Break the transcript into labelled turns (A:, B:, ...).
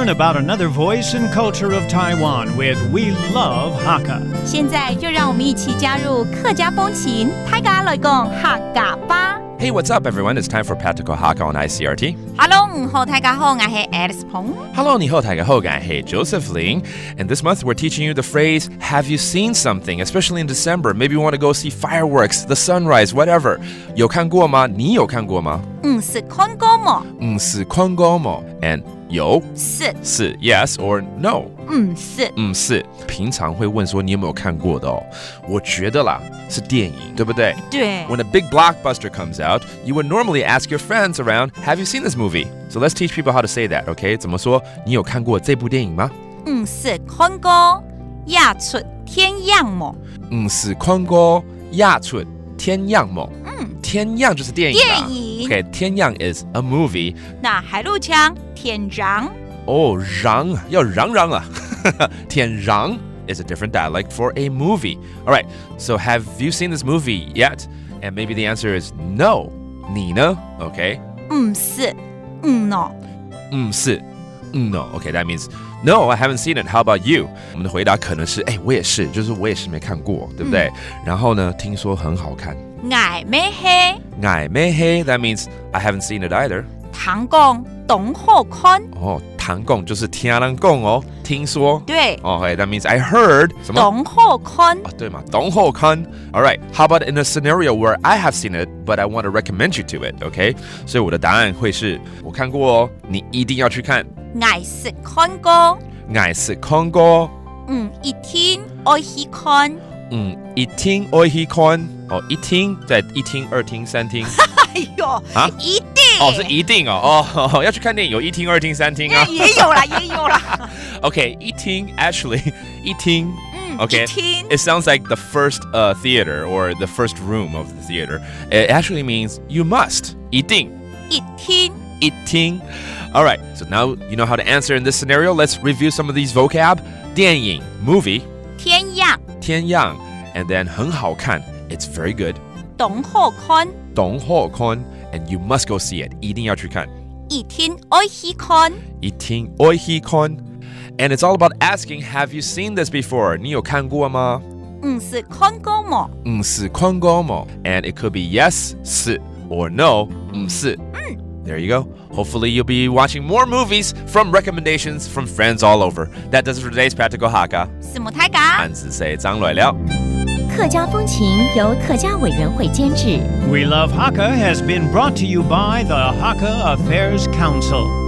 A: learn about another voice and culture of Taiwan with We Love Hakka.
B: 现在就让我们一起加入客家风情，大家来讲客家吧。
C: Hey, what's up, everyone? It's time for Practical Hakka on Icrt.
B: Hello， 大家好，我是 Alice Peng。Hello,
C: 你好，大家好，我是 Joseph Ling. And this month, we're teaching you the phrase, have you seen something? Especially in December. Maybe you want to go see fireworks, the sunrise, whatever. 有看过吗？你有看过吗？
B: 是看过吗？
C: 是看过吗？ And 有是 yes or no 是平常会问说你有没有看过的哦我觉得啦是电影对不对
B: 对
C: When a big blockbuster comes out you would normally ask your friends around have you seen this movie So let's teach people how to say that okay 怎么说你有看过这部电影吗
B: 是看过亚出天样么
C: 是看过亚出天样么天样就是电影啦 Okay 天样 is a movie
B: 那海陆腔天禳
C: 哦禳要嚷啊天禳 is a different dialect for a movie Alright so have you seen this movie yet and maybe the answer is no 你呢 Okay
B: 是no
C: 是no Okay that means No, I haven't seen it. How about you? 我们的回答可能是我也是就是我也是没看过对不对然后呢听说很好看
B: 爱咩黑
C: 爱咩黑 That means I haven't seen it either
B: 唐讲懂好看
C: 哦唐讲就是听人讲哦听说
B: 对
C: Okay, that means I heard 什么
B: 懂好看
C: 对嘛懂好看 Alright, how about in a scenario where I have seen it but I want to recommend you to it, okay? 所以我的答案会是我看过哦你一定要去看
B: 我是看過
C: 我是看過
B: 一天愛去看
C: 一天愛去看哦一天在一廳二廳三廳
B: 哎呦
C: 啊
B: 一定
C: 是一定哦要去看電影有一廳二廳三廳啊
B: 也有啦
C: Okay, 一廳 actually 一廳Okay,
B: 一廳
C: it sounds like the first theater or the first room of the theater. It actually means you must. 一定
B: 一廳
C: Alright, so now you know how to answer in this scenario. Let's review some of these vocab. 電影 movie
B: 天样
C: 天樣 and then 很好看 it's very good.
B: 懂好看
C: 懂好看 and you must go see it. 一定要去看
B: 一天愛去看
C: 一天愛去看 And it's all about asking, have you seen this before? 你有看過嗎
B: 是看過嗎
C: 是看過嗎 And it could be yes, 是 or no, 是There you go. Hopefully you'll be watching more movies from recommendations from friends all over. That does it for today's Practical Hakka.
B: 是冇太假
C: 漢字四張來了
D: 客家風情由客家委員會監製
A: We Love Hakka has been brought to you by the Hakka Affairs Council.